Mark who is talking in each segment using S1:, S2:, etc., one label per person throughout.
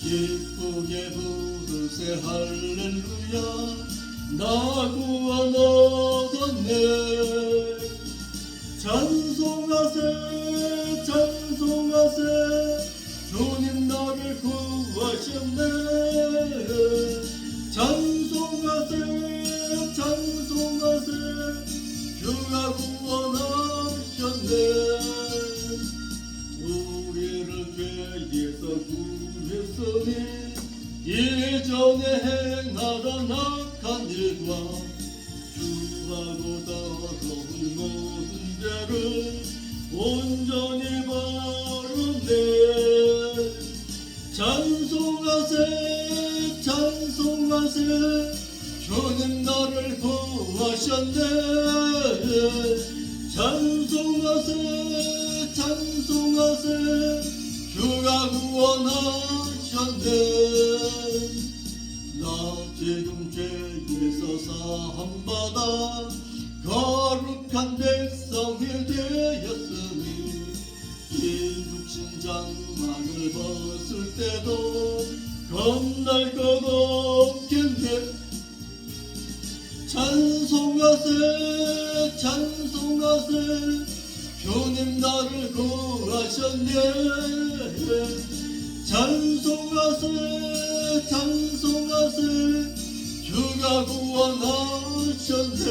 S1: 기쁘게 부르세 할렐루야 나 구원 얻었네. 찬송하세 찬송하세 주님 나를 구하셨네. 찬송하세 찬송하세 주가 구원하셨네. 우리를 죄에서 구했으니 예전에 행하던 악한 일과 주하고 더러운 모든 죄를 온전히 버렸네. 찬송하세 찬송하세 주님 나를 구하셨네. 찬송하세 찬송하세 주가 구원하셨네. 나 지금 죄에서 사함받아 거룩한 백성이 되었으니 이 육신 장막을 벗을 때도 겁날 것 없겠네. 찬송하세 찬송하세 주님 나를 구하셨네. 찬송하세 찬송하세 주가 구원하셨네.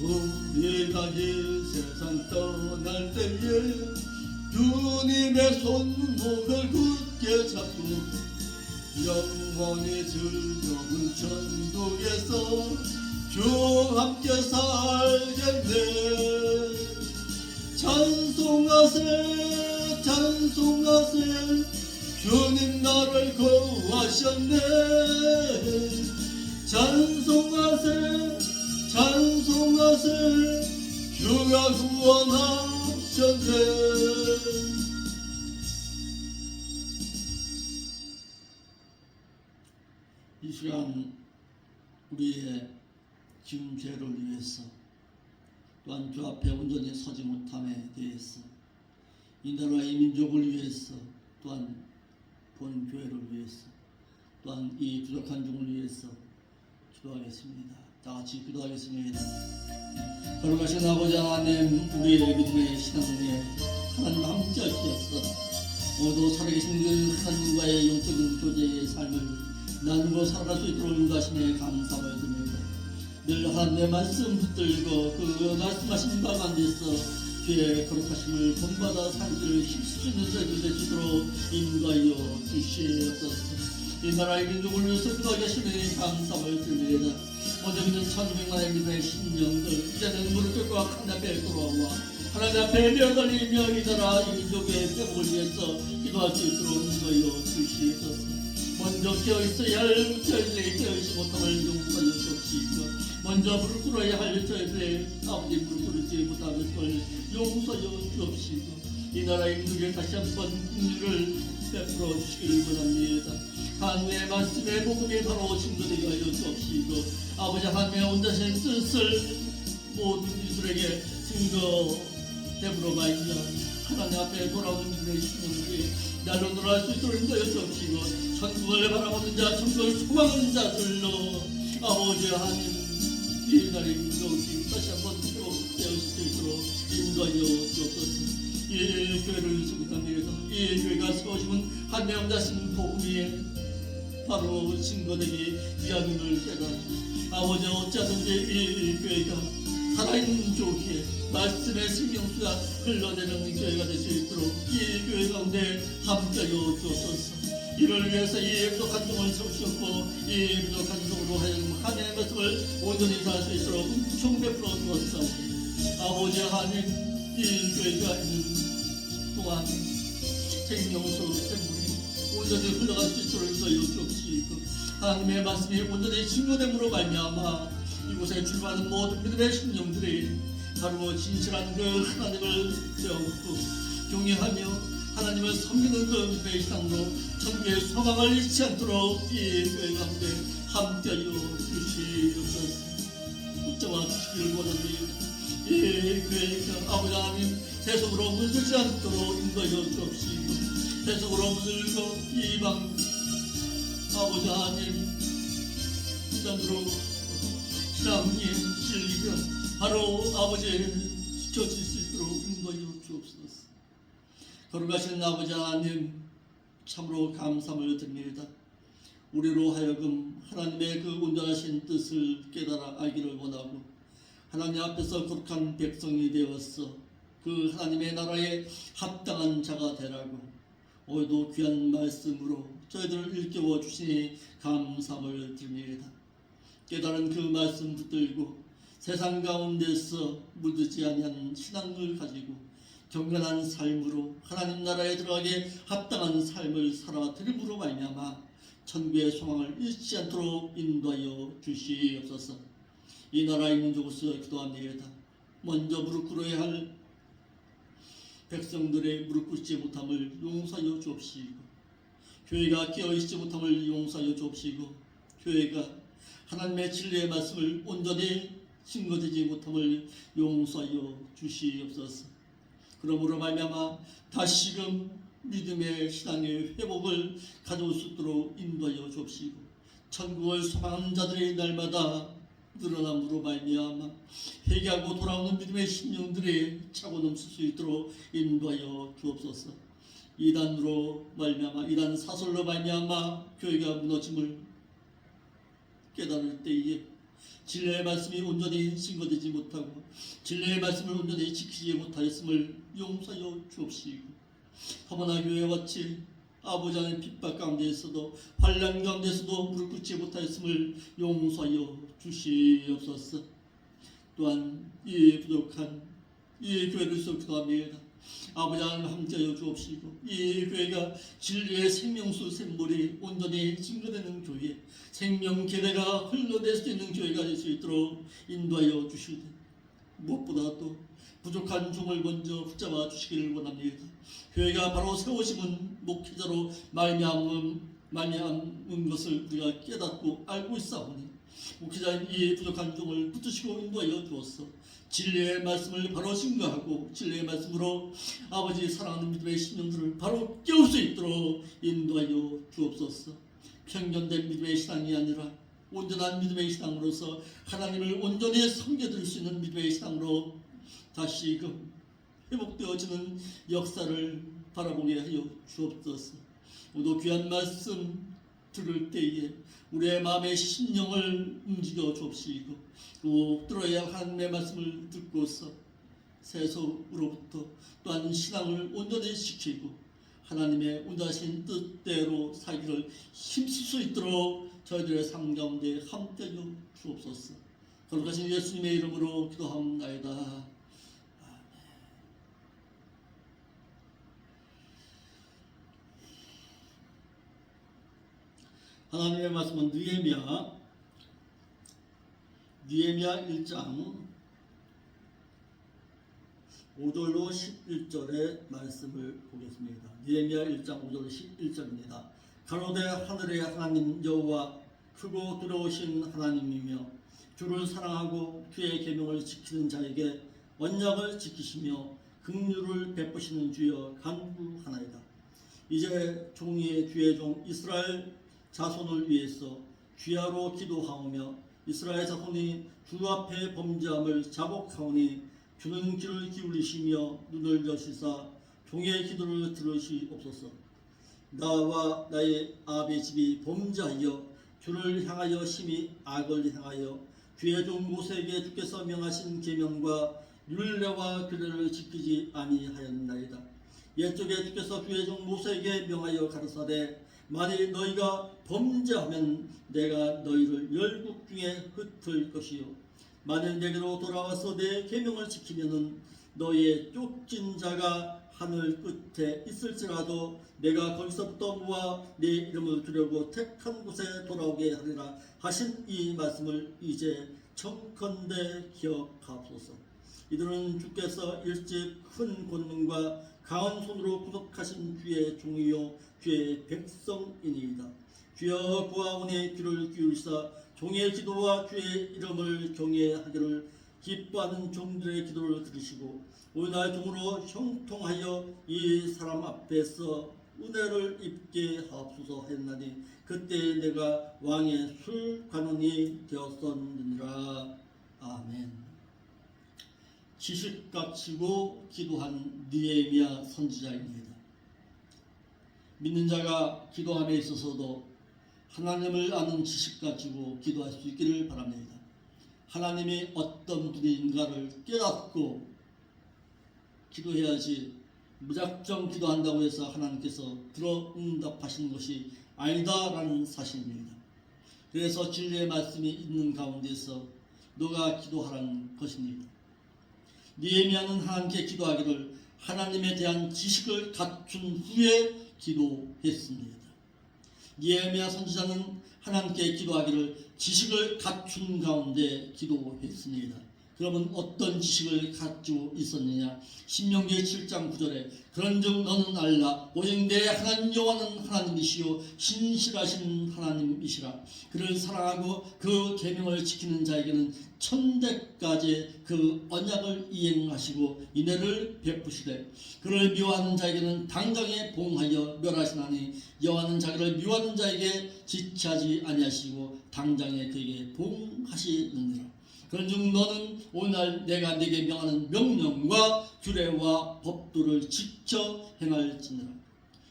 S1: 우리가 이 세상 떠날 때에 주님의 손목을 굳게 잡고 영원히 즐거운 천국에서 주와 함께 살겠네. 찬송하세 찬송하세 주님 나를 구하셨네. 찬송하세 찬송하세 주가 구원하셨네. 이 시간 우리의 지은 죄를 위해서 또한 주 앞에 온전히 서지 못함에 대해서 이 나라의 민족을 위해서 또한 본 교회를 위해서 또한 이 부족한 종을 위해서 기도하겠습니다. 다 같이 기도하겠습니다. 거룩하신 아버지 하나님, 우리의 믿음의 신앙에 하나님 함께 하시옵소서. 모두 살아계신 그 하나님과의 영적인 교제의 삶을 나누고 살아갈 수 있도록 인도하시니 감사하며 드립니다. 늘 하나님의 말씀 붙들고 그 말씀하신 바 가운데서 주의 거룩하심을 본받아 살기를 힘쓸 수 있는 저희들 되시도록 인도하여 주시옵소서. 이 나라의 민족을 위해서 기도하시니 감사하며 드립니다. 먼저 믿는 1500만의 믿음의 신령들 이제는 무릎 꿇고 하나님 앞에 돌아와 하나님 앞에 매어달리며 이 나라 이 민족의 회복을 위해서 기도할 수 있도록 인도하여 주시옵소서. 먼저 깨어있어야 할 저희들에게 깨어있지 못함을 용서하여 주시고 먼저 무릎 꿇어야 할 저희들의 아버지 무릎 꿇지 못한 것을 용서하여 주옵시고 이 나라의 민족에 다시 한번 국리를 베풀어 주시길 원합니다. 하나님의 말씀의 복음이 바로 증거되게 하여 주옵시고 아버지 하나님의 온전하신 뜻을 모든 이들에게 증거 되므로 말미암아 하나님 앞에 돌아오는 이들의 신령들이 날로 돌아갈 수 있도록 인도하여 주옵시고 천국을 바라보는 자 천국을 소망하는 자들로 아버지 하나님 이 나라의 민족이 다시 한번 회복되어 수 있도록 인도하여 주옵소서. 이 교회를 소개합니다. 이 교회가 세워지면 하나님 혼자신 복음이 바로 증거되기 위함임을 깨닫고 아버지 어찌하든지 이 교회가 살아있는 조기에 말씀의 생명수가 흘러내는 교회가 될 수 있도록 이 교회 가운데 함께하여 주옵소서. 이를 위해서 이 부족한 종을 세우셨고 이 부족한 종으로 하여금 하나님의 말씀을 온전히 살 수 있도록 총 베풀어 주옵소서. 아버지 하나님 이 교회가 있는 동안 생명수 샘물이 온전히 흘러갈 수 있도록 인도하여 주옵시고 하나님의 말씀이 온전히 증거됨으로 말미암아 이곳에 출발하는 모든 믿음의 신령들이 바로 진실한 그 하나님을 배웠고 경외하며 하나님을 섬기는 그 믿음의 신앙으로 천국의 소망을 잃지 않도록 이 교회 가운데 함께하여 주시옵소서. 붙잡아 주시기를 원합니다. 이 교회가 아버지 하나님 세속으로 물들지 않도록 인도하여 주옵시고 배속으로 물들고 이방 아버지 하나님 이단으로 신앙님 진리가 바로 아버지의 지켜질 수 있도록 인도하여 주옵소서. 거룩하신 아버지 하나님 참으로 감사함을 드립니다. 우리로 하여금 하나님의 그 온전하신 뜻을 깨달아 알기를 원하고 하나님 앞에서 거룩한 백성이 되어서 그 하나님의 나라에 합당한 자가 되라고 오늘도 귀한 말씀으로 저희들을 일깨워 주시니 감사함을 드립니다. 깨달은 그 말씀 붙들고 세상 가운데서 물들지 아니한 신앙을 가지고 경건한 삶으로 하나님 나라에 들어가게 합당한 삶을 살아드림으로 말미암아 천국의 소망을 잃지 않도록 인도하여 주시옵소서. 이 나라의 민족으로서 기도합니다. 먼저 무릎 꿇어야 할 백성들의 무릎 꿇지 못함을 용서하여 주옵시고, 교회가 깨어있지 못함을 용서하여 주옵시고, 교회가 하나님의 진리의 말씀을 온전히 증거되지 못함을 용서하여 주시옵소서. 그러므로 말미암아 다시금 믿음의 신앙의 회복을 가져올 수 있도록 인도하여 주옵시고, 천국을 소망하는 자들의 날마다 늘어남으로 말미암아 회개하고 돌아오는 믿음의 심령들이 차고 넘칠 수 있도록 인도하여 주옵소서. 이단으로 말미암아 이단 사설로 말미암아 교회가 무너짐을 깨달을 때에 진리의 말씀이 온전히 증거되지 못하고 진리의 말씀을 온전히 지키지 못하였음을 용서하여 주옵시고, 허무나 교회와 같이 아버지 하나님 핍박 가운데에서도 환난 가운데서도 무릎 꿇지 못하였음을 용서하여 주시옵소서. 또한 이 부족한 이 교회를 위해서 기도합니다. 아버지 하나님 함께하여 주옵시고, 이 교회가 진리의 생명수 샘물이 온전히 증거되는 교회, 생명 계대가 흘러낼 수 있는 교회가 될 수 있도록 인도하여 주시되, 무엇보다도 부족한 종을 먼저 붙잡아 주시기를 원합니다. 교회가 바로 세워심은 목회자로 말미암은 것을 우리가 깨닫고 알고 있사오니 목회자인 이 부족한 종을 붙드시고 인도하여 주옵소서. 진리의 말씀을 바로 증거하고 진리의 말씀으로 아버지 사랑하는 믿음의 심령들을 바로 깨울 수 있도록 인도하여 주옵소서. 편견된 믿음의 신앙이 아니라 온전한 믿음의 신앙으로서 하나님을 온전히 섬겨드릴 수 있는 믿음의 신앙으로 다시금 회복되어지는 역사를 바라보게 하여 주옵소서. 오늘도 귀한 말씀 들을 때에 우리의 마음의 심령을 움직여 주옵시고, 꼭 들어야 하나님의 말씀을 듣고서 세속으로부터 또한 신앙을 온전히 지키고 하나님의 온전하신 뜻대로 살기를 힘쓸 수 있도록 저희들의 삶 가운데 함께하여 주옵소서. 거룩하신 예수님의 이름으로 기도합나이다. 하나님의 말씀은 느헤미야 1장 5절로 11절의 말씀을 보겠습니다. 느헤미야 1장 5절 11절입니다. 가로되 하늘의 하나님 여호와 크고 두려우신 하나님이며 주를 사랑하고 주의 계명을 지키는 자에게 언약을 지키시며 긍휼을 베푸시는 주여 간구하나이다. 이제 종이의 주의 종 이스라엘 자손을 위해서 귀하로 기도하오며 이스라엘 자손이 주 앞에 범죄함을 자복하오니 주는 귀를 기울이시며 눈을 여시사 종의 기도를 들으시옵소서. 나와 나의 아비 집이 범죄하여 주를 향하여 심히 악을 행하여 주의 종 모세에게 주께서 명하신 계명과 율례와 규례를 지키지 아니하였나이다. 옛적에 주께서 주의 종 모세에게 명하여 가르사대 만일 너희가 범죄하면 내가 너희를 열국 중에 흩을 것이요 만일 내게로 돌아와서 내 계명을 지키면은 너희의 쫓긴 자가 하늘 끝에 있을지라도 내가 거기서부터 모아 내 이름을 두려고 택한 곳에 돌아오게 하리라 하신 이 말씀을 이제 청컨대 기억하옵소서. 이들은 주께서 일찍 큰 권능과 강한 손으로 구속하신 주의 종이요 주의 백성이니이다. 주여 구하오니 귀를 기울이사 종의 기도와 주의 이름을 경외하기를 기뻐하는 종들의 기도를 들으시고 오늘 종으로 형통하여 이 사람 앞에서 은혜를 입게 하옵소서 했나니 그때 내가 왕의 술관원이 되었었느니라. 아멘. 지식 갖추고 기도한 느헤미야 선지자입니다. 믿는 자가 기도함에 있어서도 하나님을 아는 지식 가지고 기도할 수 있기를 바랍니다. 하나님이 어떤 분인가를 깨닫고 기도해야지 무작정 기도한다고 해서 하나님께서 들어 응답하시는 것이 아니다라는 사실입니다. 그래서 진리의 말씀이 있는 가운데서 너가 기도하라는 것입니다. 느헤미야는 하나님께 기도하기를 하나님에 대한 지식을 갖춘 후에 기도했습니다. 느헤미야 선지자는 하나님께 기도하기를 지식을 갖춘 가운데 기도했습니다. 그러면 어떤 지식을 가지고 있었느냐? 신명기 7장 9절에 그런즉 너는 알라 오직 내 하나님 여호와는 하나님이시요 신실하신 하나님이시라. 그를 사랑하고 그 계명을 지키는 자에게는 천대까지 그 언약을 이행하시고 인애를 베푸시되 그를 미워하는 자에게는 당장에 봉하여 멸하시나니 여호와는 자기를 미워하는 자에게 지체하지 아니하시고 당장에 그에게 봉하시느니라. 그런즉 너는 오늘 내가 네게 명하는 명령과 규례와 법도를 지켜 행할지니라.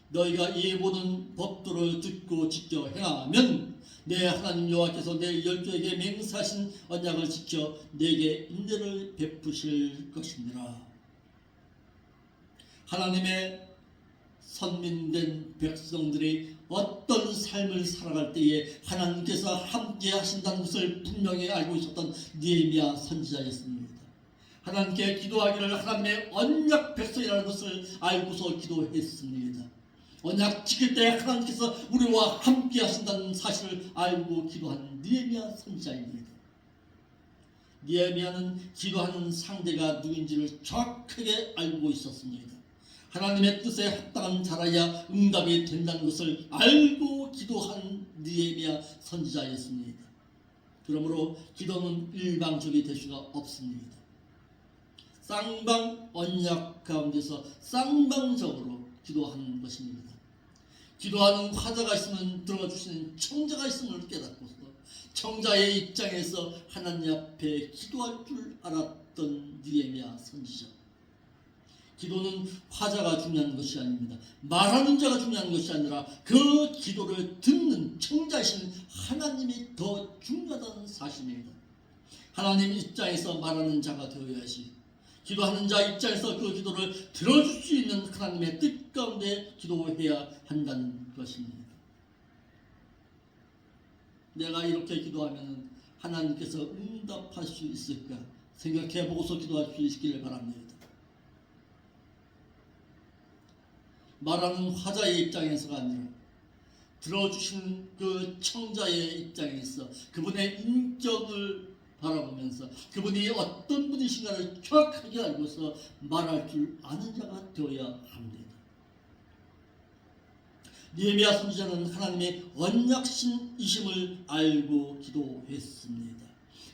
S1: 너희가 이 모든 법도를 듣고 지켜 행하면 내 하나님 여호와께서 내 열조에게 맹세하신 언약을 지켜 내게 인대를 베푸실 것이니라. 하나님의 선민된 백성들이 어떤 삶을 살아갈 때에 하나님께서 함께 하신다는 것을 분명히 알고 있었던 느헤미야 선지자였습니다. 하나님께 기도하기를 하나님의 언약 백성이라는 것을 알고서 기도했습니다. 언약 지킬 때 하나님께서 우리와 함께 하신다는 사실을 알고 기도한 느헤미야 선지자입니다. 느헤미야는 기도하는 상대가 누구인지를 정확하게 알고 있었습니다. 하나님의 뜻에 합당한 자라야 응답이 된다는 것을 알고 기도한 느헤미야 선지자였습니다. 그러므로 기도는 일방적이 될 수가 없습니다. 쌍방 언약 가운데서 쌍방적으로 기도하는 것입니다. 기도하는 화자가 있으면 들어주시는 청자가 있음을 깨닫고서 청자의 입장에서 하나님 앞에 기도할 줄 알았던 느헤미야 선지자. 기도는 화자가 중요한 것이 아닙니다. 말하는 자가 중요한 것이 아니라 그 기도를 듣는 청자이신 하나님이 더 중요하다는 사실입니다. 하나님 입장에서 말하는 자가 되어야지 기도하는 자 입장에서 그 기도를 들어줄 수 있는 하나님의 뜻 가운데 기도해야 한다는 것입니다. 내가 이렇게 기도하면 하나님께서 응답할 수 있을까 생각해 보고서 기도할 수 있기를 바랍니다. 말하는 화자의 입장에서가 아니라 들어주신 그 청자의 입장에서 그분의 인격을 바라보면서 그분이 어떤 분이신가를 정확하게 알고서 말할 줄 아는 자가 되어야 합니다. 느헤미야 선지자는 하나님의 언약신이심을 알고 기도했습니다.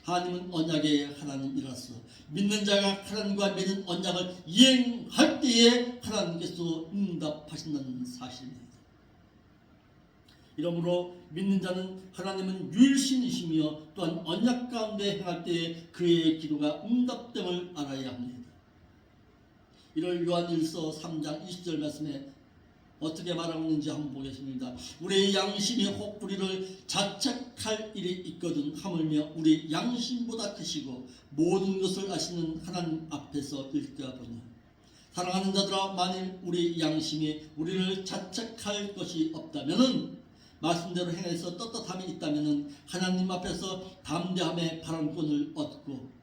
S1: 하나님은 언약의 하나님이라서 믿는 자가 하나님과 맺은 언약을 이행할 때에 하나님께서 응답하신다는 사실입니다. 이러므로 믿는 자는 하나님은 유일신이시며 또한 언약 가운데 행할 때에 그의 기도가 응답됨을 알아야 합니다. 이를 요한일서 3장 20절 말씀에 어떻게 말하고 있는지 한번 보겠습니다. 우리의 양심이 혹 우리를 자책할 일이 있거든 하물며 우리 양심보다 크시고 모든 것을 아시는 하나님 앞에서 일까보니 사랑하는 자들아 만일 우리 양심이 우리를 자책할 것이 없다면은 말씀대로 행해서 떳떳함이 있다면은 하나님 앞에서 담대함의 발언권을 얻고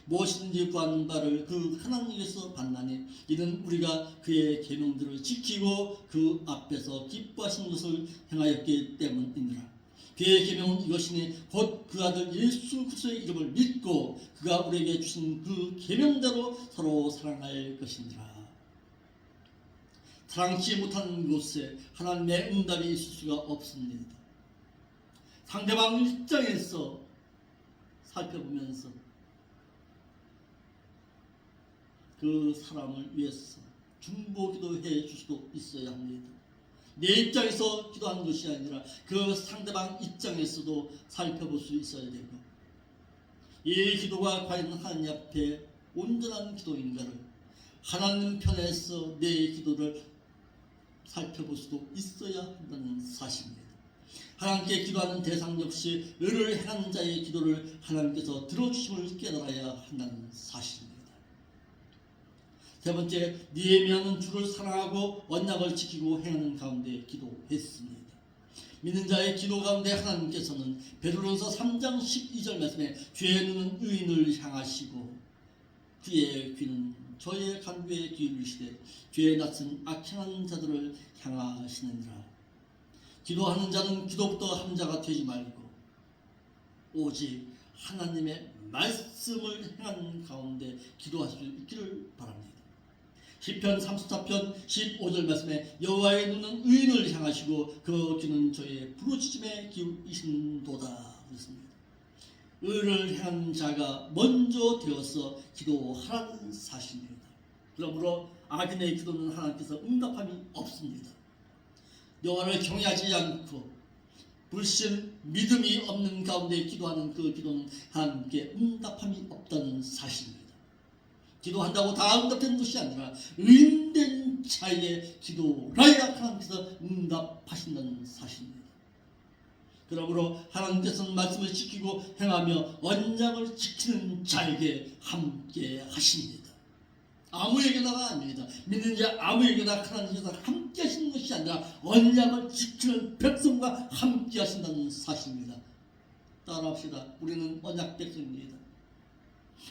S1: 무엇이든지 구하는 바를 그 하나님께서 받나니 이는 우리가 그의 계명들을 지키고 그 앞에서 기뻐하신 것을 행하였기 때문이니라. 그의 계명은 이것이니 곧 그 아들 예수 그리스도의 이름을 믿고 그가 우리에게 주신 그 계명대로 서로 사랑할 것이니라. 사랑치 못하는 곳에 하나님의 응답이 있을 수가 없습니다. 상대방 입장에서 살펴보면서 그 사람을 위해서 중보기도 해 줄 수도 있어야 합니다. 내 입장에서 기도하는 것이 아니라 그 상대방 입장에서도 살펴볼 수 있어야 되고, 이 기도가 과연 하나님 앞에 온전한 기도인가를 하나님 편에서 내 기도를 살펴볼 수도 있어야 한다는 사실입니다. 하나님께 기도하는 대상 역시 의를 행하는 자의 기도를 하나님께서 들어주심을 깨달아야 한다는 사실입니다. 세 번째, 느헤미야는 주를 사랑하고 언약을 지키고 행하는 가운데 기도했습니다. 믿는 자의 기도 가운데 하나님께서는 베드로전서 3장 12절 말씀에 주의 눈은 의인을 향하시고 주의 귀는 저의 간구에 기울이시되 주의 낯은 악행하는 자들을 향하시느니라. 기도하는 자는 기도부터 함자가 되지 말고 오직 하나님의 말씀을 행하는 가운데 기도할 수 있기를 바랍니다. 시편 34편 15절 말씀에 여호와의 눈은 의인을 향하시고 그 귀는 저의 부르짖음에 기울이신도다 그랬습니다. 의를 행한 자가 먼저 되어서 기도하라는 사실입니다. 그러므로 악인의 기도는 하나님께서 응답함이 없습니다. 여호와를 경외하지 않고 불신 믿음이 없는 가운데 기도하는 그 기도는 하나님께 응답함이 없다는 사실입니다. 기도한다고 다 응답되는 것이 아니라 의인된 자의 기도라야 하나님께서 응답하신다는 사실입니다. 그러므로 하나님께서는 말씀을 지키고 행하며 언약을 지키는 자에게 함께 하십니다. 아무에게나가 아닙니다. 믿는 자 아무에게나 하나님께서 함께 하시는 것이 아니라 언약을 지키는 백성과 함께 하신다는 사실입니다. 따라합시다. 우리는 언약 백성입니다.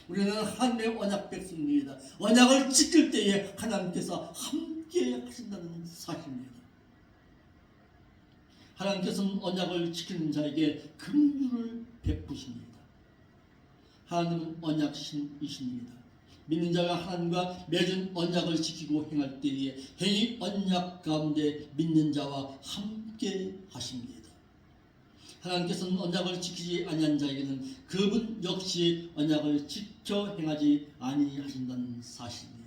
S1: 우리는 하나님의 언약 백성입니다. 언약을 지킬 때에 하나님께서 함께 하신다는 사실입니다. 하나님께서는 언약을 지키는 자에게 긍휼을 베푸십니다. 하나님은 언약신이십니다. 믿는 자가 하나님과 맺은 언약을 지키고 행할 때에 행위 언약 가운데 믿는 자와 함께 하십니다. 하나님께서는 언약을 지키지 아니한 자에게는 그분 역시 언약을 지켜 행하지 아니하신다는 사실입니다.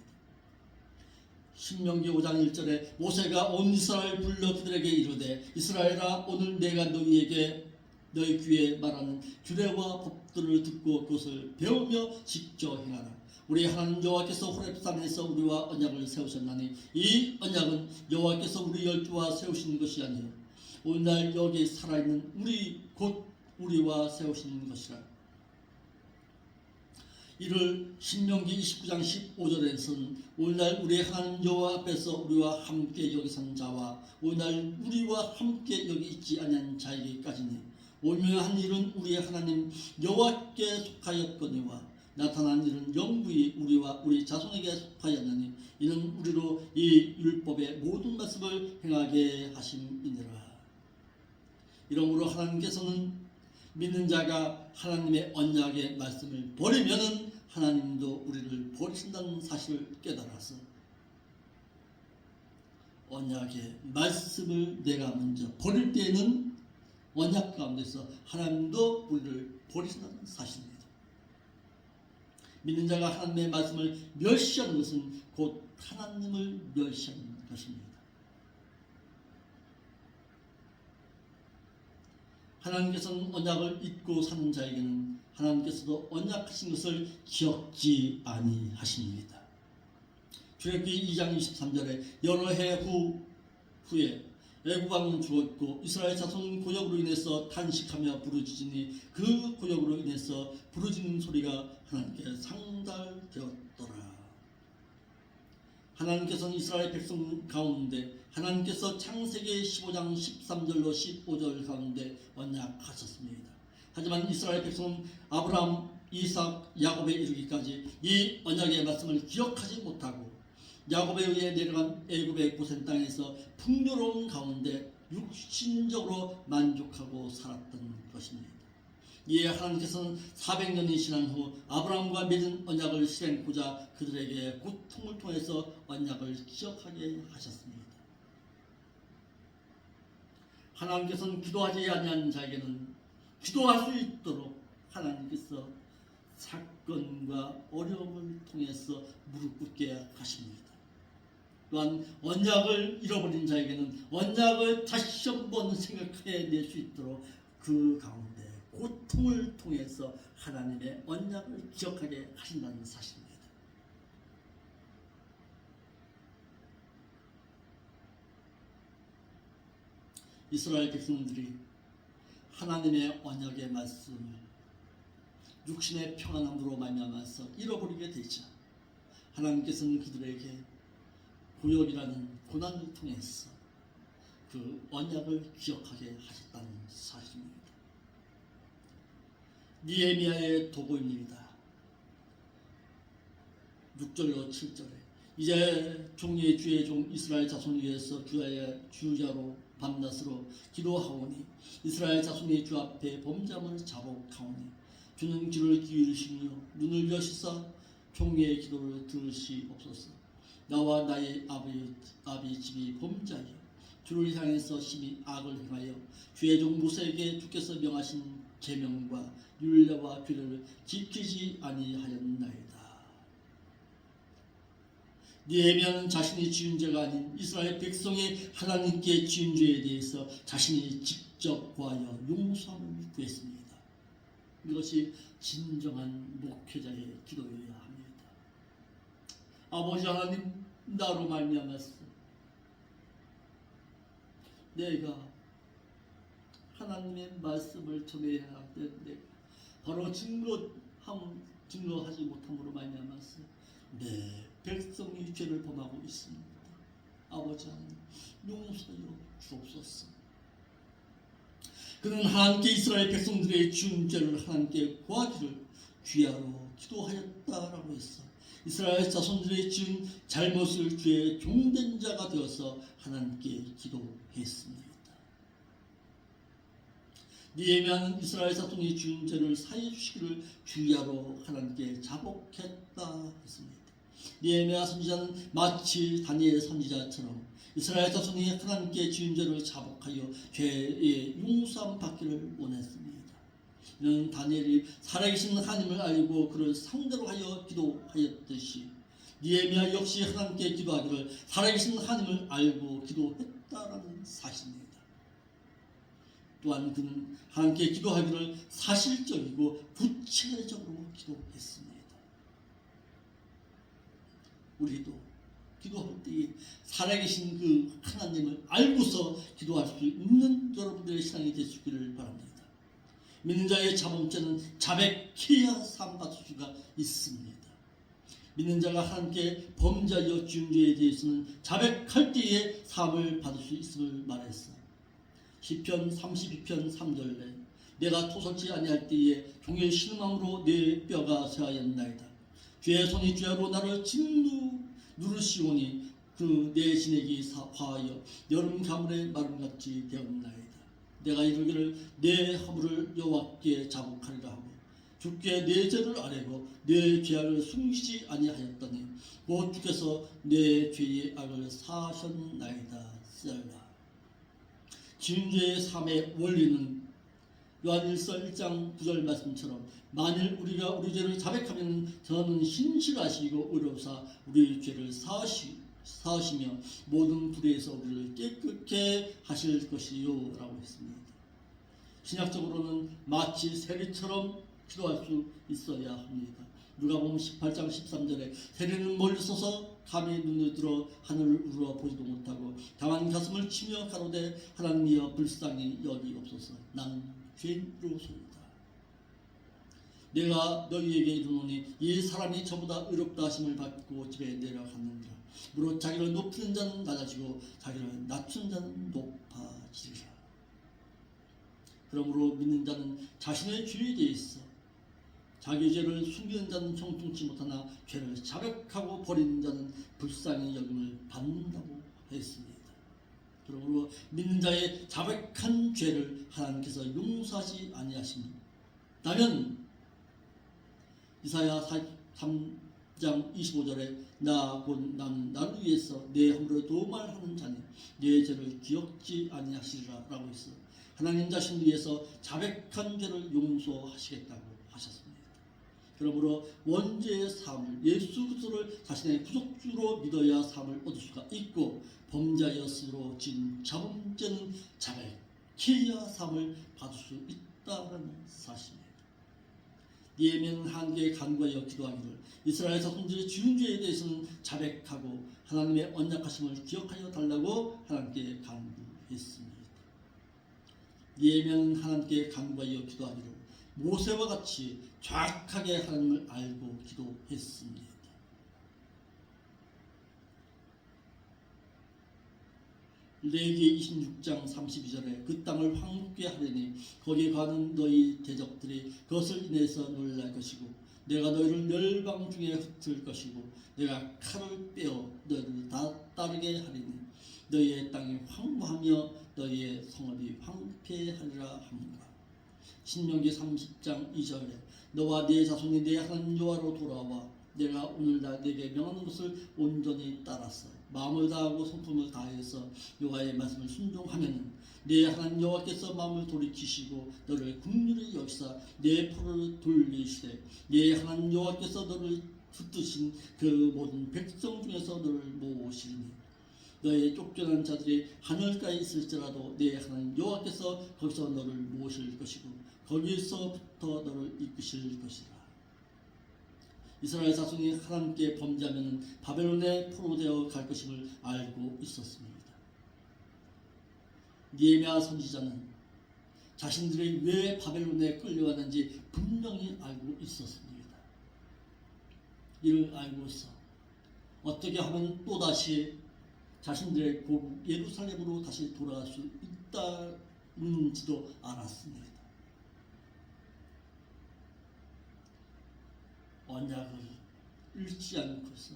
S1: 신명기 5장 1절에 모세가 온 이스라엘 불러 그들에게 이르되 이스라엘아 오늘 내가 너희에게 너희 귀에 말하는 규례와 법들을 듣고 그것을 배우며 지켜 행하라. 우리 하나님 여호와께서 호렙산에서 우리와 언약을 세우셨나니 이 언약은 여호와께서 우리 열조와 세우신 것이 아니요 오늘날 여기 살아있는 우리 곧 우리와 세우시는 것이라. 이를 신명기 29장 15절에서는 오늘날 우리 하나님 여호와 앞에서 우리와 함께 여기 선 자와 오늘날 우리와 함께 여기 있지 아니한 자에게까지니 오묘한 일은 우리 하나님 여호와께 속하였거니와 나타난 일은 영부히 우리와 우리 자손에게 속하였나니 이는 우리로 이 율법의 모든 말씀을 행하게 하심이니라. 이러므로 하나님께서는 믿는 자가 하나님의 언약의 말씀을 버리면은 하나님도 우리를 버리신다는 사실을 깨달아서 언약의 말씀을 내가 먼저 버릴 때에는 언약 가운데서 하나님도 우리를 버리신다는 사실입니다. 믿는 자가 하나님의 말씀을 멸시하는 것은 곧 하나님을 멸시하는 것입니다. 하나님께서는 언약을 잊고 사는 자에게는 하나님께서도 언약하신 것을 기억지 아니하십니다. 출애굽기 2장 23절에 여러 해 후에 애굽 왕은 죽었고 이스라엘 자손은 고역으로 인해서 탄식하며 부르짖으니 그 고역으로 인해서 부르짖는 소리가 하나님께 상달되었더라. 하나님께서는 이스라엘 백성 가운데 하나님께서 창세기 15장 13절로 15절 가운데 언약하셨습니다. 하지만 이스라엘 백성은 아브라함, 이삭, 야곱에 이르기까지 이 언약의 말씀을 기억하지 못하고 야곱에 의해 내려간 애굽의 고센 땅에서 풍요로운 가운데 육신적으로 만족하고 살았던 것입니다. 이에 하나님께서는 400년이 지난 후 아브라함과 맺은 언약을 실행하고자 그들에게 고통을 통해서 언약을 기억하게 하셨습니다. 하나님께서는 기도하지 아니하는 자에게는 기도할 수 있도록 하나님께서 사건과 어려움을 통해서 무릎 꿇게 하십니다. 또한 언약을 잃어버린 자에게는 언약을 다시 한번 생각해낼 수 있도록 그 가운데 고통을 통해서 하나님의 언약을 기억하게 하신다는 사실입니다. 이스라엘 백성들이 하나님의 언약의 말씀을 육신의 평안함으로 말미암아서 잃어버리게 되자 하나님께서는 그들에게 고역이라는 고난을 통해서 그 언약을 기억하게 하셨다는 사실입니다. 느헤미야의 도고입니다. 6절로 7절에 이제 종의 주의 종 이스라엘 자손을 위해서 주야로 밤낮으로 기도하오니 이스라엘 자손이 주 앞에 범잠을 자복하오니 주는 귀를 기울이시며 눈을 여시사 종의 기도를 들으시옵소서. 나와 나의 아비 집이 범자여 주를 향해서 심히 악을 행하여 주의 종 모세에게 주께서 명하신 계명과 율례와 규례를 지키지 아니하였나이다. 느헤미야는 자신이 지은 죄가 아닌 이스라엘 백성의 하나님께 지은 죄에 대해서 자신이 직접 구하여 용서함을 구했습니다. 이것이 진정한 목회자의 기도여야 합니다. 아버지 하나님, 나로 말미암아서 내가 하나님의 말씀을 전해야 되는데 바로 증거하지 못함으로 말미암아서 내 백성이 죄를 범하고 있습니다. 아버지 하나님, 용서여 주옵소서. 그는 하나님께 이스라엘 백성들의 지은 죄를 하나님께 구하기를 주야로 기도하였다라고 했어. 이스라엘 자손들의 지은 잘못을 주의 종된 자가 되어서 하나님께 기도했습니다. 느헤미야는 이스라엘 자손이 지은 죄를 사해 주시기를 주야로 하나님께 자복했다 했습니다. 느헤미야 선지자는 마치 다니엘 선지자처럼 이스라엘 자손이 하나님께 지은 죄를 자복하여 죄의 용서함 받기를 원했습니다. 이는 다니엘이 살아계신 하나님을 알고 그를 상대로 하여 기도하였듯이 느헤미야 역시 하나님께 기도하기를 살아계신 하나님을 알고 기도했다라는 사실입니다. 또한 그는 하나님께 기도하기를 사실적이고 구체적으로 기도했습니다. 우리도 기도할 때 살아계신 그 하나님을 알고서 기도할 수 있는 여러분들의 신앙이 되시기를 바랍니다. 믿는 자의 자범죄는 자백해야 사함받을 수가 있습니다. 믿는 자가 하나님께 범죄하여 지은 죄에 대해서는 자백할 때에 사함을 받을 수 있음을 말했어. 시편 32편 3절에 내가 토설치 아니할 때에 종의 신음함으로 내 뼈가 쇠하였나이다. 주의 손이 주야로 나를 누르시오니 그 내 진액이 화하여 여름 가물의 마름같이 되었나이다. 내가 이르기를 내 허물을 여호와께 자복하리라 하고 주께 내 죄를 아뢰고 내 죄악을 숨기지 아니하였더니 곧 주께서 내 죄의 악을 사하셨나이다. 셀라. 지은 죄의 삶의 원리는 요한일서 1장 9절 말씀처럼 만일 우리가 우리 죄를 자백하면 저는 신실하시고 의로우사 우리 죄를 사하시며 모든 불의에서 우리를 깨끗게 하실 것이요 라고 했습니다. 신약적으로는 마치 세리처럼 기도할 수 있어야 합니다. 누가복음 18장 13절에 세리는 멀리 서서 감히 눈을 들어 하늘을 우러러 보지도 못하고 다만 가슴을 치며 가로되 하나님이여 불쌍히 여기옵소서. 나는 죄인으로소이다. 내가 너희에게 이르노니 이 사람이 저보다 의롭다 하심을 받고 집에 내려갔느니라. 무릇 자기를 높이는 자는 낮아지고 자기를 낮춘 자는 높아지리라. 그러므로 믿는 자는 자신의 죄에 대해서 자기 죄를 숨기는 자는 형통치 못하나 죄를 자백하고 버리는 자는 불쌍히 여김을 받는다고 했습니다. 그러므로 믿는 자의 자백한 죄를 하나님께서 용서하지 아니하신다면 이사야 3장 25절에 나 곧 나는 나를 위해서 내 허물을 도말하는 자니 내 죄를 기억지 아니하시리라 라고 했어. 하나님 자신을 위해서 자백한 죄를 용서하시겠다고 하셨습니다. 그러므로 원죄의 삶을 예수 그리스도를 자신의 구속주로 믿어야 삶을 얻을 수가 있고 범죄였으므로 지은 자범죄는 자백해야 삶을 받을 수 있다는 사실입니다. 예면 한계에 간구하여 기도하기를 이스라엘 자손들의 지은 죄에 대해서는 자백하고 하나님의 언약하심을 기억하여 달라고 하나님께 간구했습니다. 예면 하나님께 간구하여 기도하기를 모세와 같이 정확하게 하나님을 알고 기도했습니다. 레위기 26장 32절에 그 땅을 황폐하게 하려니 거기에 가는 너희 대적들이 그것을 인해서 놀랄 것이고 내가 너희를 멸방 중에 흩을 것이고 내가 칼을 빼어 너희를 다 따르게 하리니 너희의 땅이 황무하며 너희의 성읍이 황폐하리라 합니다. 신명기 30장 2절에 너와 네 자손이 내 하나님 여호와로 돌아와 내가 오늘날 네게 명하는 것을 온전히 따랐어 마음을 다하고 성품을 다해서 여호와의 말씀을 순종하면 내 하나님 여호와께서 마음을 돌이키시고 너를 긍휼히 여기사 내 포를 돌리시되 내 하나님 여호와께서 너를 붙드신 그 모든 백성 중에서 너를 모으시리니 너의 쫓겨난 자들이 하늘가에 있을지라도 내 하나님 여호와께서 거기서 너를 모으실 것이고 거기서부터 너를 이끄실 것이라. 이스라엘 자손이 하나님께 범죄하면 바벨론에 포로되어 갈 것임을 알고 있었습니다. 느헤미야 선지자는 자신들이 왜 바벨론에 끌려왔는지 분명히 알고 있었습니다. 이를 알고서 어떻게 하면 또다시 자신들의 고국 예루살렘으로 다시 돌아갈 수 있다는지도 알았습니다. 언약을 잃지 않고서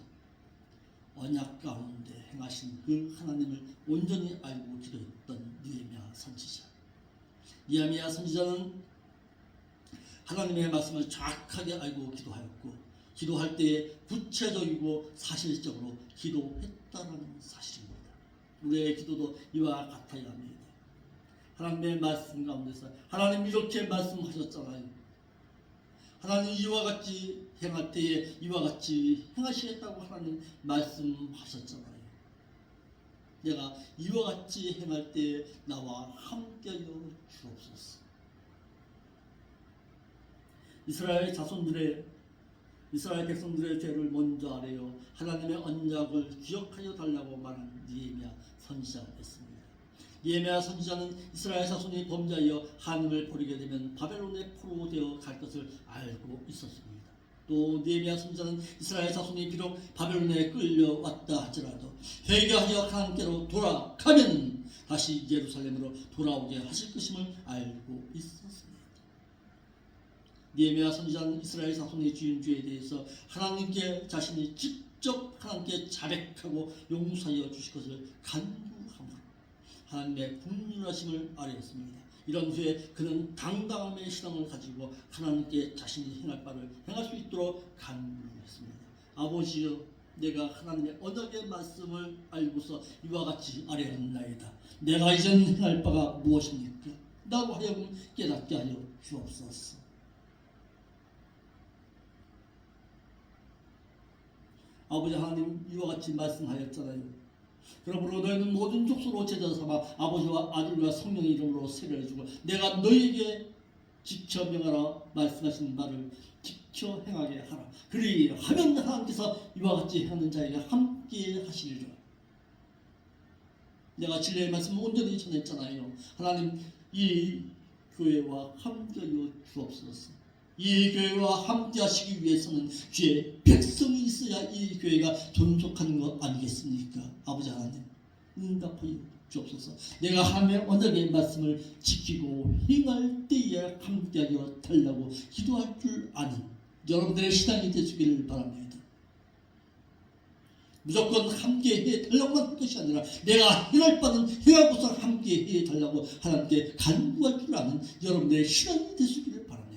S1: 언약 가운데 행하신 그 하나님을 온전히 알고 기도했던 느헤미야 선지자. 느헤미야 선지자는 하나님의 말씀을 정확하게 알고 기도하였고 기도할 때에 구체적이고 사실적으로 기도했다는 사실입니다. 우리의 기도도 이와 같아야 합니다. 하나님의 말씀 가운데서 하나님 이렇게 말씀하셨잖아요. 하나님 이와 같이 행할 때에 이와 같이 행하시겠다고 하나님 말씀하셨잖아요. 내가 이와 같이 행할 때에 나와 함께하여 주옵소서. 이스라엘 백성들의 죄를 먼저 아뢰어 하나님의 언약을 기억하여 달라고 말한 느헤미야 선지자였습니다. 느헤미야 선지자는 이스라엘 자손이 범죄하여 하나님을 버리게 되면 바벨론의 포로되어 갈 것을 알고 있었습니다. 또 느헤미야 선지자는 이스라엘 자손이 비록 바벨론에 끌려왔다 할지라도 회개하여 하나님께로 돌아가면 다시 예루살렘으로 돌아오게 하실 것임을 알고 있었습니다. 느헤미야 선지자는 이스라엘 자손의 지은 죄에 대해서 하나님께 자신이 직접 하나님께 자백하고 용서하여 주실 것을 간구함으로 하나님의 긍휼하심을 아뢰었습니다. 이런 후에 그는 당당함의 신앙을 가지고 하나님께 자신이 행할 바를 행할 수 있도록 간구했습니다. 아버지여, 내가 하나님의 언약의 말씀을 알고서 이와 같이 아뢰었나이다. 내가 이젠 행할 바가 무엇입니까? 라고 하여금 깨닫게 하여 주옵소서. 아버지 하나님 이와 같이 말씀하였잖아요. 그러므로 너희는 모든 족속으로 제자 삼아 아버지와 아들과 성령의 이름으로 세례를 주고 내가 너희에게 지켜 명하라 말씀하신 바를 지켜 행하게 하라. 그리하면 하나님께서 이와 같이 하는 자에게 함께 하시리라. 내가 진리의 말씀을 온전히 전했잖아요. 하나님 이 교회와 함께하여 주옵소서. 이 교회와 함께 하시기 위해서는 주의 백성이 있어야 이 교회가 존속하는 것 아니겠습니까? 아버지 하나님 응답하여 주옵소서. 내가 하나님의 언약의 말씀을 지키고 행할 때에 함께하여 달라고 기도할 줄 아는 여러분들의 신앙이 되시기를 바랍니다. 무조건 함께 해달라고만 할 것이 아니라 내가 행할 바는 행하고서 함께 해달라고 하나님께 간구할 줄 아는 여러분들의 신앙이 되시기를 바랍니다.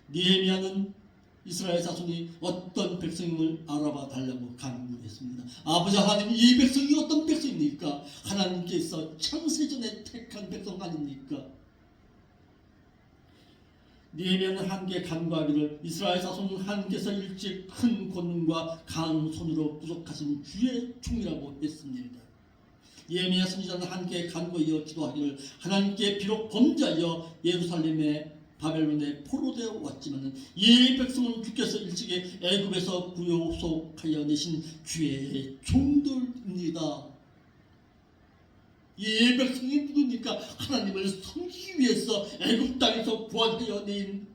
S1: 느헤미야는 이스라엘 자손이 어떤 백성임을 알아봐 달라고 간구했습니다. 아버지 하나님, 이 백성이 어떤 백성입니까? 하나님께서 창세전에 택한 백성 아닙니까? 느헤미야는 하나님께 간구하기를 이스라엘 자손은 하나님께서 일찍 큰 권능과 강한 손으로 부족하신 주의 종이라고 했습니다. 느헤미야 선지자는 하나님께 간구하여 기도하기를 하나님께 비록 범죄하여 예루살렘에 바벨론에 포로되어 왔지만 이 백성은 주께서 일찍이 애굽에서 구속하여 내신 주의 종들입니다. 이 백성이 누굽니까? 하나님을 섬기기 위해서 애굽 땅에서 구원하여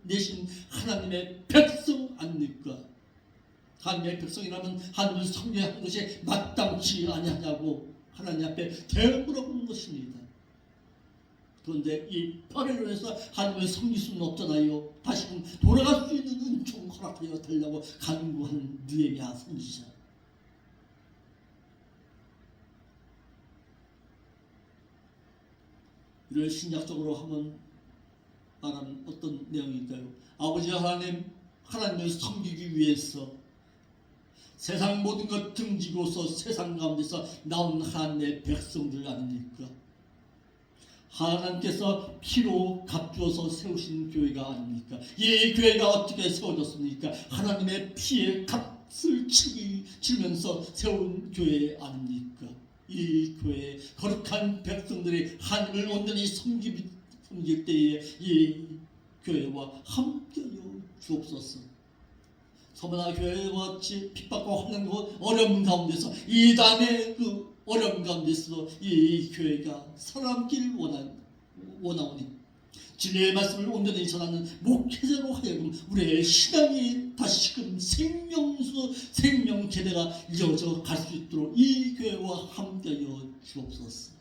S1: 내신 하나님의 백성 아닙니까? 하나님의 백성이라면 하나님을 섬겨야 하는 것이 마땅치 아니하냐고 하나님 앞에 대물어보는 것입니다. 그런데 이 바벨론에서 하나님을 섬길 수는 없잖아요. 다시금 돌아갈 수 있는 은총 허락하여 달라고 간구한 느헤미야 선지자. 이를 신약적으로 한번 말하면 어떤 내용일까요? 아버지 하나님, 하나님을 섬기기 위해서 세상 모든 것 등지고서 세상 가운데서 나온 하나님의 백성들 아닙니까? 하나님께서 피로 값주어서 세우신 교회가 아닙니까? 이 교회가 어떻게 세워졌습니까? 하나님의 피의 값을 치면서 세운 교회 아닙니까? 이 교회 거룩한 백성들이 하나님을 온전히 섬길 때에 이 교회와 함께하여 주옵소서. 서머나 교회와 같이 핍박과 환난과 어려움 가운데서 이 단의 그 어려움 가운데서 이 교회가 살아남기를 원하오니 진리의 말씀을 온전히 전하는 목회자로 하여금 우리의 신앙이 다시금 생명계대가 이어져 갈 수 있도록 이 교회와 함께하여 주옵소서.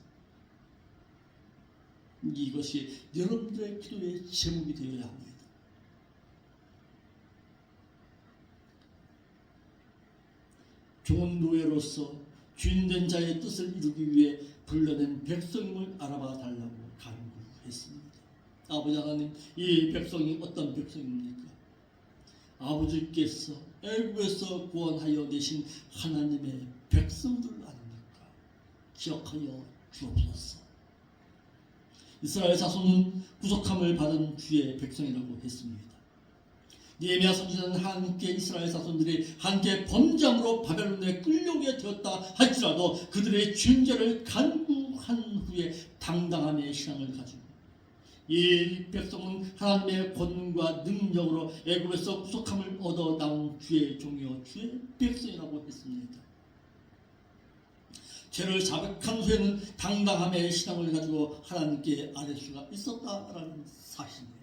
S1: 이것이 여러분들의 기도의 제목이 되어야 합니다. 좋은 노예로서 주인된 자의 뜻을 이루기 위해 불러낸 백성임을 알아봐 달라고 간구했습니다. 아버지 하나님, 이 백성이 어떤 백성입니까? 아버지께서 애굽에서 구원하여 내신 하나님의 백성들 아닙니까? 기억하여 주옵소서. 이스라엘 자손은 구속함을 받은 주의 백성이라고 했습니다. 느헤미야 선지자는 하나님께 이스라엘 자손들이 함께 범죄함으로 바벨론에 끌려오게 되었다 할지라도 그들의 죄를 간구한 후에 당당함의 신앙을 가지고 이 백성은 하나님의 권능과 능력으로 애굽에서 구속함을 얻어 나온 주의 종이요 주의 백성이라고 했습니다. 죄를 자백한 후에는 당당함의 신앙을 가지고 하나님께 아뢰 수가 있었다라는 사실입니다.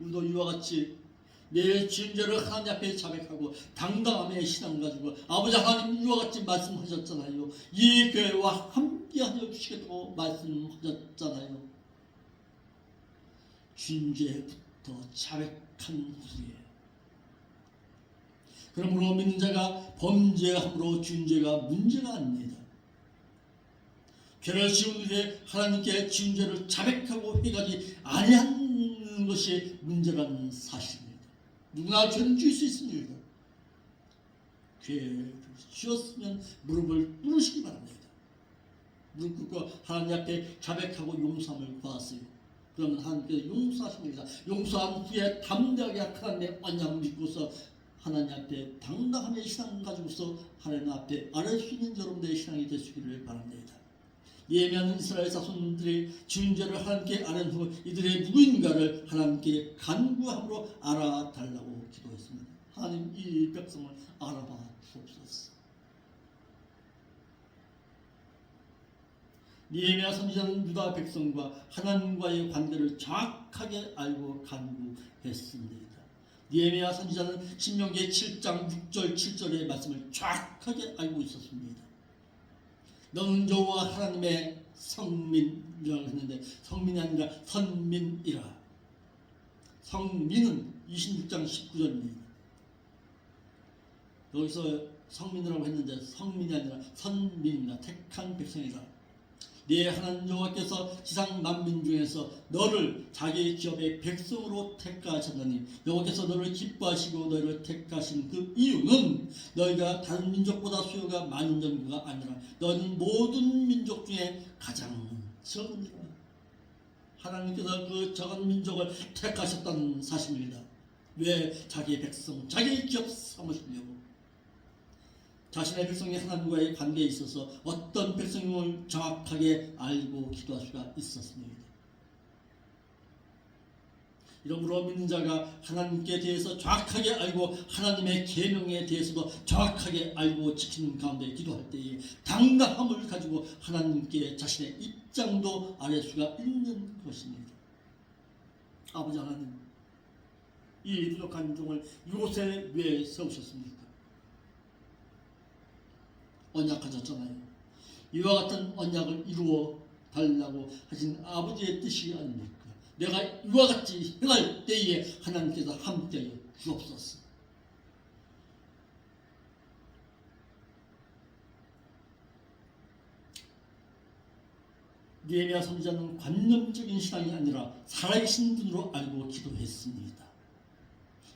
S1: 우리도 이와 같이 내 죄를 하나님 앞에 자백하고 당당함의 신앙을 가지고 아버지 하나님 이와 같이 말씀하셨잖아요. 이 교회와 함께하여 주시겠다고 말씀하셨잖아요. 죄부터 자백한 후에 그러므로 믿는 자가 범죄함으로 죄가 문제가 아닙니다. 죄를 지은 후에 하나님께 지은 죄를 자백하고 회개하지 아니하는 것이 문제라는 사실입니다. 누구나 죄는 지을 수 있습니다. 죄를 지었으면 무릎을 꿇으시기 바랍니다. 무릎 꿇고 하나님 앞에 자백하고 용서함을 구하세요. 그러면 하나님께서 용서하십니다. 용서한 후에 담대하게 하나님의 언약을 믿고서 하나님 앞에 당당함의 신앙을 가지고서 하나님 앞에 아뢰 수 있는 여러분들의 신앙이 되시기를 바랍니다. 예매하는 이스라엘 자손들이 지은 죄를 하나님께 아뢰는 후 이들의 누구인가를 하나님께 간구함으로 알아달라고 기도했습니다. 하나님 이 백성을 알아봐 주옵소서. 느헤미야 선지자는 유다 백성과 하나님과의 관계를 정확하게 알고 간구했습니다. 느헤미야 선지자는 신명기 7장 6절 7절의 말씀을 정확하게 알고 있었습니다. 너는 여호와 하나님의 성민이라고 했는데 성민이 아니라 선민이라. 성민은 26장 19절입니다. 여기서 성민이라고 했는데 성민이 아니라 선민이라 택한 백성이라. 네 하나님 여호와께서 지상 만민 중에서 너를 자기 기업의 백성으로 택하셨나니 여호와께서 너를 기뻐하시고 너를 택하신 그 이유는 너희가 다른 민족보다 수요가 많은 정도가 아니라 너는 모든 민족 중에 가장 적으니라. 하나님께서 그 적은 민족을 택하셨다는 사실입니다. 왜? 자기 백성, 자기 기업 삼으시려고. 자신의 백성이 하나님과의 관계에 있어서 어떤 백성임을 정확하게 알고 기도할 수가 있었습니다. 이러므로 믿는 자가 하나님께 대해서 정확하게 알고 하나님의 계명에 대해서도 정확하게 알고 지키는 가운데 기도할 때에 당당함을 가지고 하나님께 자신의 입장도 아뢰 수가 있는 것입니다. 아버지 하나님, 이 부족한 종을 이곳에 왜 세우셨습니까? 언약하셨잖아요. 이와 같은 언약을 이루어 달라고 하신 아버지의 뜻이 아닙니까? 내가 이와 같이 행할 때에 하나님께서 함께하여 주옵소서. 느헤미야 선지자는 관념적인 신앙이 아니라 살아계신 분으로 알고 기도했습니다.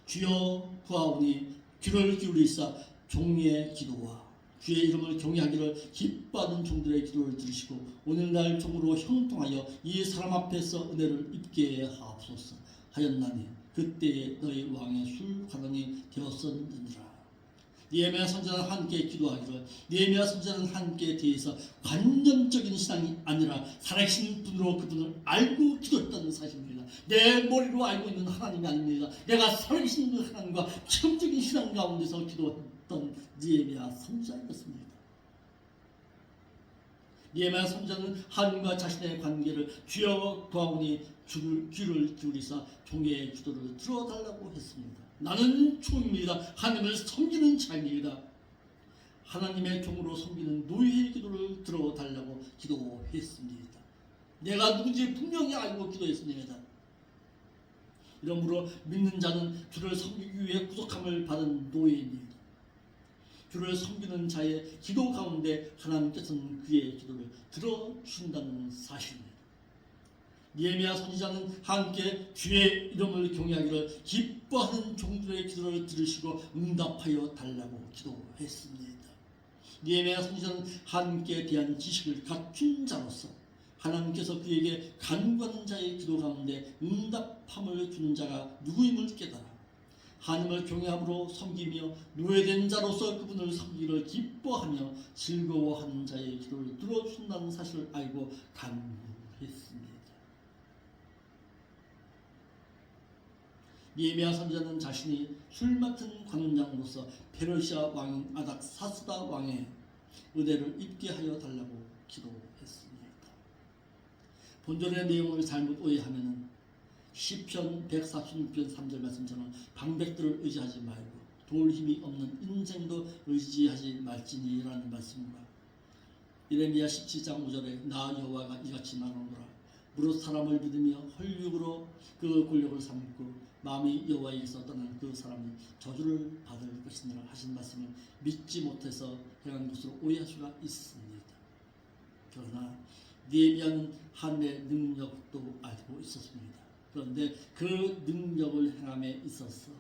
S1: 주여 구하오니 귀를 기울이사 종의 기도와 주의 이름을 경외하기를 기뻐하는 종들의 기도를 들으시고 오늘날 종으로 형통하여 이 사람 앞에서 은혜를 입게 하옵소서 하였나니 그때에 너희 왕의 술관원이 되었었느니라. 느헤미야 선지자는 함께 기도하기를 느헤미야 선지자는 함께 대해서 관념적인 신앙이 아니라 살아계신 분으로 그분을 알고 기도했다는 사실입니다. 내 머리로 알고 있는 하나님이 아닙니다. 내가 살아계신 그 하나님과 체험적인 신앙 가운데서 기도했던 느헤미야 선지자였습니다. 느헤미야 선지자는 하나님과 자신의 관계를 주여 구하오니 귀를 기울이사 종의 기도를 들어달라고 했습니다. 나는 종입니다. 하나님을 섬기는 자입니다. 하나님의 종으로 섬기는 노예의 기도를 들어달라고 기도했습니다. 내가 누군지 분명히 알고 기도했습니다. 이러므로 믿는 자는 주를 섬기기 위해 구속함을 받은 노예입니다. 주를 섬기는 자의 기도 가운데 하나님께서는 그의 기도를 들어주신다는 사실입니다. 느헤미야 선지자는 함께 주의 이름을 경외하기를 기뻐하는 종들의 기도를 들으시고 응답하여 달라고 기도했습니다. 느헤미야 선지자는 하나님께 대한 지식을 갖춘 자로서 하나님께서 그에게 간구하는 자의 기도 가운데 응답함을 주는 자가 누구임을 깨달아 하나님을 경외함으로 섬기며 노예된 자로서 그분을 섬기기를 기뻐하며 즐거워하는 자의 기도를 들어준다는 사실을 알고 간구했습니다. 느헤미야 선지자는 자신이 술 맡은 관원장으로서 페르시아 왕인 아닥사스다 왕의 은혜를 입게 하여 달라고 기도했습니다. 본전의 내용을 잘못 오해하면 시편 146편 3절 말씀처럼 방백들을 의지하지 말고 도울 힘이 없는 인생도 의지하지 말지니라는 말씀과 예레미야 17장 5절에 나 여호와가 이같이 말하노라 무릇 사람을 믿으며 헐육으로 그 권력을 삼고 마음이 여호와에게서 떠난 그 사람은 저주를 받을 것이니라 하신 말씀을 믿지 못해서 행한 것으로 오해할 수가 있습니다. 그러나 느헤미야는 하나님의 능력도 알고 있었습니다. 그런데 그 능력을 행함에 있어서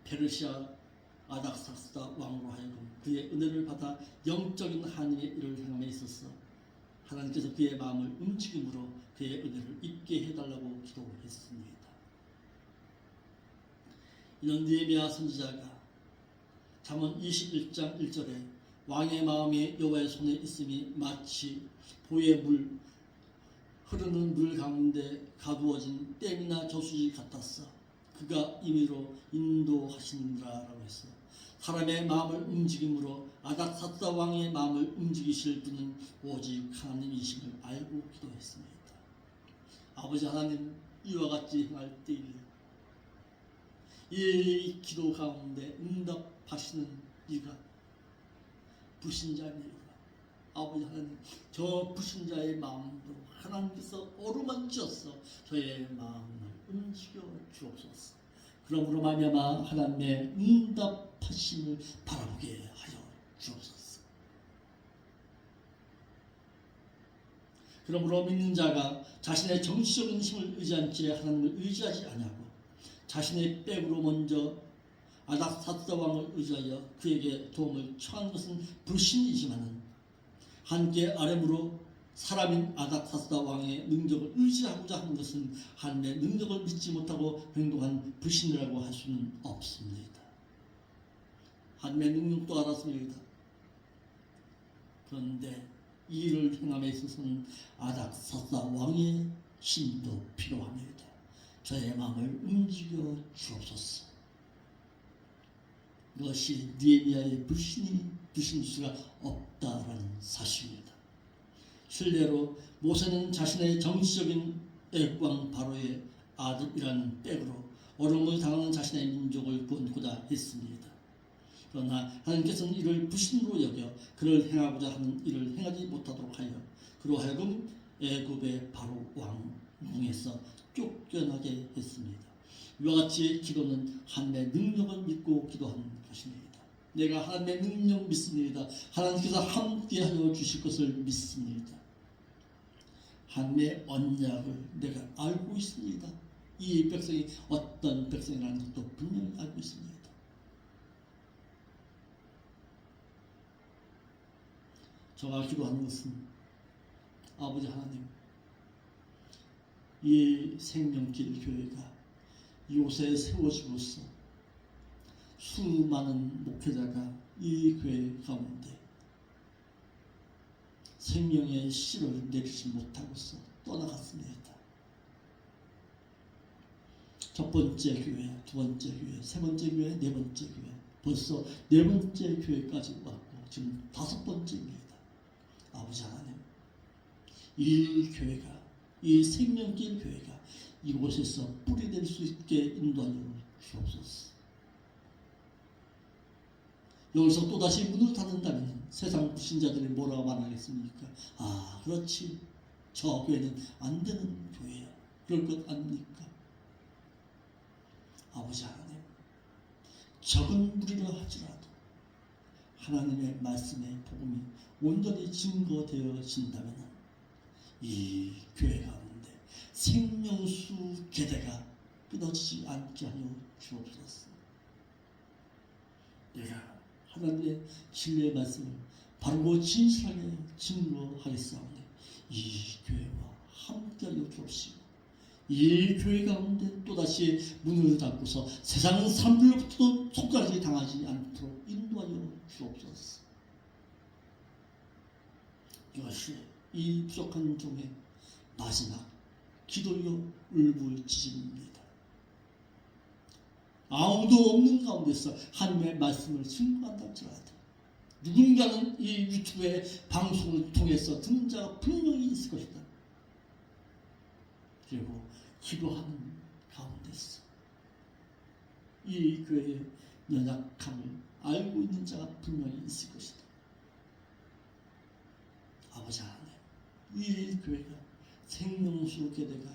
S1: 페르시아 아닥사스다 왕으로 하여금 그의 은혜를 받아 영적인 하나님의 일을 행함에 있어서 하나님께서 그의 마음을 움직임으로 그의 은혜를 입게 해달라고 기도했습니다. 이는 느헤미야 선지자가 잠언 21장 1절에 왕의 마음이 여호와의 손에 있음이 마치 보의 물 흐르는 물 가운데 가두어진 댐이나 저수지 같았어. 그가 임의로 인도하시느라라고 했어. 사람의 마음을 움직임으로 아닥사스다 왕의 마음을 움직이실 분은 오직 하나님이심을 알고 기도했습니다. 아버지 하나님 이와 같이 행할 때에 이 기도 가운데 응답하시는 이가 불신자입니다. 아버지 하나님 저 불신자의 마음도 하나님께서 어루만지어서 저의 마음을 움직여 주옵소서. 그러므로 말미암아 하나님의 응답하심을 바라보게 하여 주옵소서. 그러므로 믿는 자가 자신의 정치적인 힘을 의지한 채 하나님을 의지하지 아니하고 자신의 백으로 먼저 아닥사스다 왕을 의지하여 그에게 도움을 청한 것은 불신이지만은 함께 아뢰므로 사람인 아닥사스다 왕의 능력을 의지하고자 하는 것은 하나님의 능력을 믿지 못하고 행동한 불신이라고 할 수는 없습니다. 하나님의 능력도 알았습니다. 그런데 이 일을 행함에 있어서는 아닥사스다 왕의 힘도 필요합니다. 저의 마음을 움직여 주옵소서. 이것이 느헤미야의 불신일 수가 없다라는 사실입니다. 실례로 모세는 자신의 정치적인 애국왕 바로의 아들이라는 백으로 어려움을 당하는 자신의 민족을 구원하고자 했습니다. 그러나 하나님께서는 이를 불신으로 여겨 그를 행하고자 하는 일을 행하지 못하도록 하여 그로 하여금 애굽의 바로 왕궁에서 쫓겨나게 했습니다. 이와 같이 기도는 하나님의 능력을 믿고 기도하는 것입니다. 내가 하나님의 능력 믿습니다. 하나님께서 함께하여 주실 것을 믿습니다. 하나님의 언약을 내가 알고 있습니다. 이 백성이 어떤 백성이라는 것도 분명히 알고 있습니다. 저가 기도하는 것은 아버지 하나님, 이 생명길 교회가 이곳에 세워지고서 수많은 목회자가 이 교회 가운데 생명의 씨를 내리지 못하고서 떠나갔습니다. 첫 번째 교회, 두 번째 교회, 세 번째 교회, 네 번째 교회, 벌써 네 번째 교회까지 왔고 지금 다섯 번째입니다. 아버지 하나님, 이 교회가, 이 생명길 교회가 이곳에서 뿌리될 수 있게 인도하여 주옵소서. 여기서 또다시 문을 닫는다면 세상 불신자들이 뭐라고 말하겠습니까? 아, 그렇지, 저 교회는 안 되는 교회야, 그럴 것 아닙니까? 아버지 하나님, 적은 무리라 할지라도 하나님의 말씀의 복음이 온전히 증거되어진다면 이 교회 가운데 생명수 계대가 끊어지지 않게 하여 주옵소서. 내가 하나님의 진리의 말씀을 바르고 진실하게 증거하겠사오니 이 교회와 함께하여 주옵시고 이 교회 가운데 또다시 문을 닫고서 세상 사람들로부터 손가락이 당하지 않도록 인도하여 주옵소서. 이것이 이 부족한 종의 마지막 기도요 울부짖음입니다. 아무도 없는 가운데서 하나님의 말씀을 증거한다 할지라도 누군가는 이 유튜브의 방송을 통해서 듣는 자가 분명히 있을 것이다. 그리고 기도하는 가운데서 이 교회의 연약함을 알고 있는 자가 분명히 있을 것이다. 아버지 하나님, 이 교회가 생명수 계대가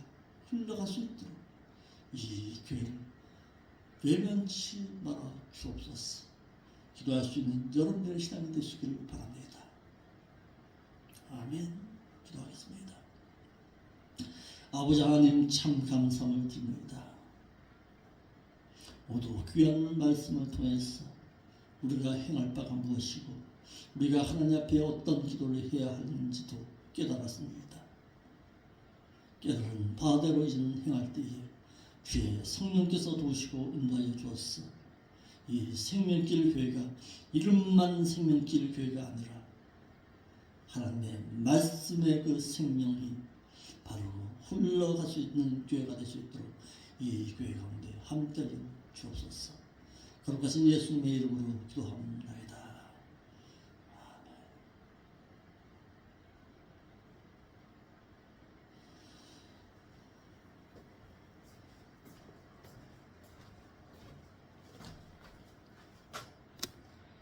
S1: 흘러갈 수 있도록 이 교회를 외면치 말아 주옵소서. 기도할 수 있는 여러분들의 신앙이 되시기를 바랍니다. 아멘. 기도하겠습니다. 아버지 하나님, 참 감사함을 드립니다. 모두 귀한 말씀을 통해서 우리가 행할 바가 무엇이고 우리가 하나님 앞에 어떤 기도를 해야 하는지도 깨달았습니다. 깨달은 바대로 이제는 행할 때에 주의 성령께서 도우시고 인도하여 주었어. 이 생명길 교회가 이름만 생명길 교회가 아니라 하나님의 말씀의 그 생명이 바로 흘러갈 수 있는 교회가 될 수 있도록 이 교회 가운데 함께하여 주옵소서. 거룩하신 예수님의 이름으로 기도합니다.